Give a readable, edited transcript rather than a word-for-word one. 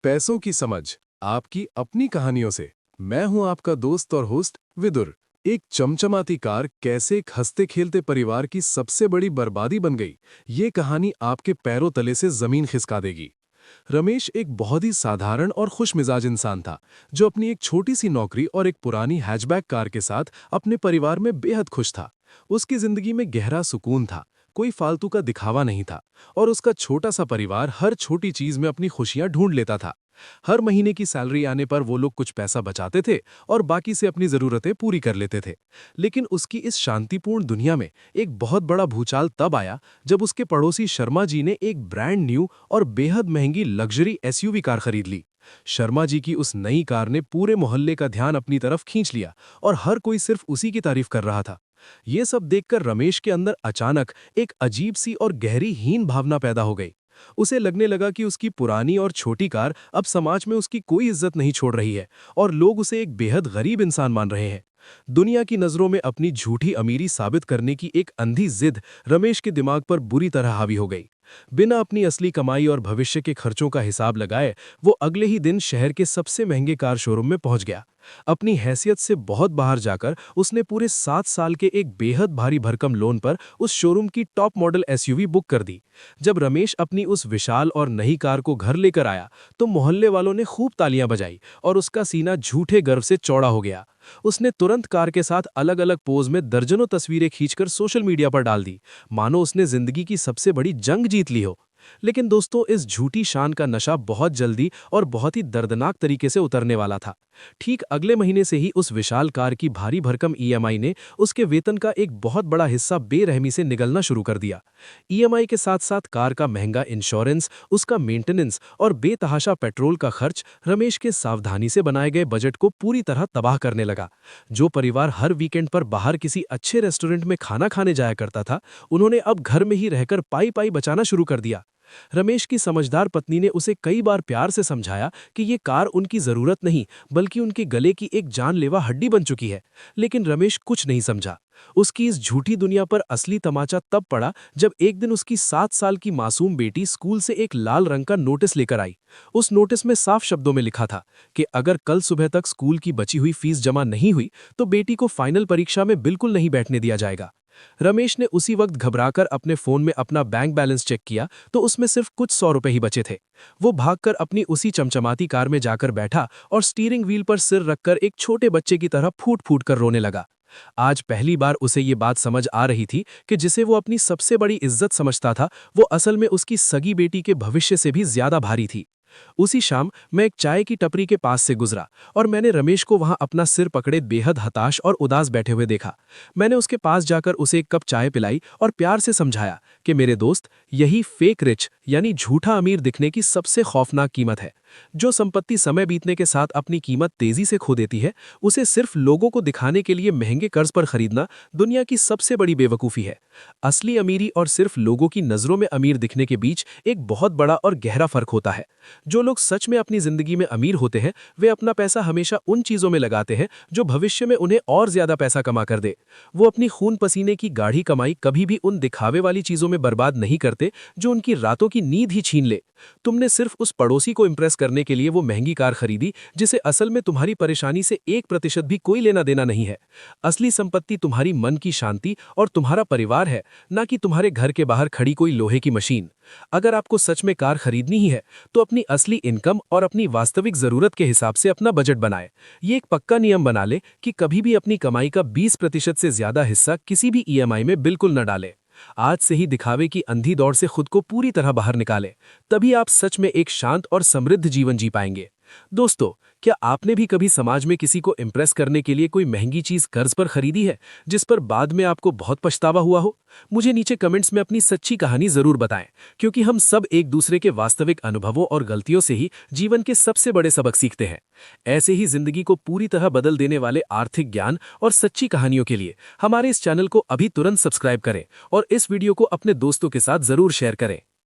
पैसों की समझ आपकी अपनी कहानियों से। मैं हूं आपका दोस्त और होस्ट विदुर। एक चमचमाती कार कैसे एक हंसते खेलते परिवार की सबसे बड़ी बर्बादी बन गई, ये कहानी आपके पैरों तले से जमीन खिसका देगी। रमेश एक बहुत ही साधारण और खुशमिजाज इंसान था, जो अपनी एक छोटी सी नौकरी और एक पुरानी हैचबैक कार के साथ अपने परिवार में बेहद खुश था। उसकी जिंदगी में गहरा सुकून था, कोई फालतू का दिखावा नहीं था, और उसका छोटा सा परिवार हर छोटी चीज में अपनी खुशियां ढूंढ लेता था। हर महीने की सैलरी आने पर वो लोग कुछ पैसा बचाते थे और बाकी से अपनी जरूरतें पूरी कर लेते थे। लेकिन उसकी इस शांतिपूर्ण दुनिया में एक बहुत बड़ा भूचाल तब आया, जब उसके पड़ोसी शर्मा जी ने एक ब्रांड न्यू और बेहद महंगी लग्जरी एसयूवी कार खरीद ली। शर्मा जी की उस नई कार ने पूरे मोहल्ले का ध्यान अपनी तरफ खींच लिया और हर कोई सिर्फ उसी की तारीफ कर रहा था। ये सब देखकर रमेश के अंदर अचानक एक अजीब सी और गहरी हीन भावना पैदा हो गई। उसे लगने लगा कि उसकी पुरानी और छोटी कार अब समाज में उसकी कोई इज्जत नहीं छोड़ रही है और लोग उसे एक बेहद गरीब इंसान मान रहे हैं। दुनिया की नजरों में अपनी झूठी अमीरी साबित करने की एक अंधी जिद रमेश के दिमाग पर बुरी तरह हावी हो गई। बिना अपनी असली कमाई और भविष्य के खर्चों का हिसाब लगाए वो अगले ही दिन शहर के सबसे महंगे कार शोरूम में पहुंच गया। अपनी हैसियत से बहुत बाहर जाकर उसने पूरे 7 साल के एक बेहद भारी भरकम लोन पर उस शोरूम की टॉप मॉडल एसयूवी बुक कर दी। जब रमेश अपनी उस विशाल और नई कार को घर लेकर आया तो मोहल्ले वालों ने खूब तालियां बजाई और उसका सीना झूठे गर्व से चौड़ा हो गया। उसने तुरंत कार के साथ अलग अलग पोज में दर्जनों तस्वीरें खींचकर सोशल मीडिया पर डाल दी, मानो उसने जिंदगी की सबसे बड़ी जंग जीत ली हो। लेकिन दोस्तों, इस झूठी शान का नशा बहुत जल्दी और बहुत ही दर्दनाक तरीके से उतरने वाला था। ठीक अगले महीने से ही उस विशाल कार की भारी भरकम ईएमआई ने उसके वेतन का एक बहुत बड़ा हिस्सा बेरहमी से निगलना शुरू कर दिया। ईएमआई के साथ साथ कार का महंगा इंश्योरेंस, उसका मेंटेनेंस और बेतहाशा पेट्रोल का खर्च रमेश के सावधानी से बनाए गए बजट को पूरी तरह तबाह करने लगा। जो परिवार हर वीकेंड पर बाहर किसी अच्छे रेस्टोरेंट में खाना खाने जाया करता था, उन्होंने अब घर में ही रहकर पाई पाई बचाना शुरू कर दिया। रमेश की समझदार पत्नी ने उसे कई बार प्यार से समझाया कि ये कार उनकी जरूरत नहीं, बल्कि उनके गले की एक जानलेवा हड्डी बन चुकी है। लेकिन रमेश कुछ नहीं समझा। उसकी इस झूठी दुनिया पर असली तमाचा तब पड़ा जब एक दिन उसकी 7 साल की मासूम बेटी स्कूल से एक लाल रंग का नोटिस लेकर आई। उस नोटिस में साफ शब्दों में लिखा था कि अगर कल सुबह तक स्कूल की बची हुई फीस जमा नहीं हुई तो बेटी को फाइनल परीक्षा में बिल्कुल नहीं बैठने दिया जाएगा। रमेश ने उसी वक्त घबराकर अपने फोन में अपना बैंक बैलेंस चेक किया तो उसमें सिर्फ कुछ 100 रुपए ही बचे थे। वो भागकर अपनी उसी चमचमाती कार में जाकर बैठा और स्टीयरिंग व्हील पर सिर रखकर एक छोटे बच्चे की तरह फूट फूट कर रोने लगा। आज पहली बार उसे ये बात समझ आ रही थी कि जिसे वो अपनी सबसे बड़ी इज्जत समझता था, वो असल में उसकी सगी बेटी के भविष्य से भी ज्यादा भारी थी। उसी शाम मैं एक चाय की टपरी के पास से गुजरा और मैंने रमेश को वहां अपना सिर पकड़े बेहद हताश और उदास बैठे हुए देखा। मैंने उसके पास जाकर उसे एक कप चाय पिलाई और प्यार से समझाया कि मेरे दोस्त, यही फेक रिच यानी झूठा अमीर दिखने की सबसे खौफनाक कीमत है। जो संपत्ति समय बीतने के साथ अपनी कीमत तेजी से खो देती है, उसे सिर्फ लोगों को दिखाने के लिए महंगे कर्ज पर खरीदना दुनिया की सबसे बड़ी बेवकूफ़ी है। असली अमीरी और सिर्फ लोगों की नज़रों में अमीर दिखने के बीच एक बहुत बड़ा और गहरा फर्क होता है। जो लोग सच में अपनी जिंदगी में अमीर होते हैं, वे अपना पैसा हमेशा उन चीज़ों में लगाते हैं जो भविष्य में उन्हें और ज़्यादा पैसा कमा कर दे। वो अपनी खून पसीने की गाढ़ी कमाई कभी भी उन दिखावे वाली चीज़ों में बर्बाद नहीं करते जो उनकी रातों की नींद ही छीन ले। तुमने सिर्फ उस पड़ोसी को इम्प्रेस करने के लिए वो महंगी कार खरीदी जिसे असल में तुम्हारी परेशानी से 1% भी कोई लेना देना नहीं है। असली संपत्ति तुम्हारी मन की शांति और तुम्हारा परिवार है, ना कि तुम्हारे घर के बाहर खड़ी कोई लोहे की मशीन। अगर आपको सच में कार खरीदनी ही है तो अपनी असली इनकम और अपनी वास्तविक जरूरत के हिसाब से अपना बजट बनाए। ये एक पक्का नियम बना ले कि कभी भी अपनी कमाई का 20% से ज्यादा हिस्सा किसी भी ईएमआई में बिल्कुल न डाले। आज से ही दिखावे की अंधी दौड़ से खुद को पूरी तरह बाहर निकालें, तभी आप सच में एक शांत और समृद्ध जीवन जी पाएंगे। दोस्तों, क्या आपने भी कभी समाज में किसी को इम्प्रेस करने के लिए कोई महंगी चीज कर्ज पर खरीदी है, जिस पर बाद में आपको बहुत पछतावा हुआ हो? मुझे नीचे कमेंट्स में अपनी सच्ची कहानी जरूर बताएं, क्योंकि हम सब एक दूसरे के वास्तविक अनुभवों और गलतियों से ही जीवन के सबसे बड़े सबक सीखते हैं। ऐसे ही जिंदगी को पूरी तरह बदल देने वाले आर्थिक ज्ञान और सच्ची कहानियों के लिए हमारे इस चैनल को अभी तुरंत सब्सक्राइब करें और इस वीडियो को अपने दोस्तों के साथ जरूर शेयर करें।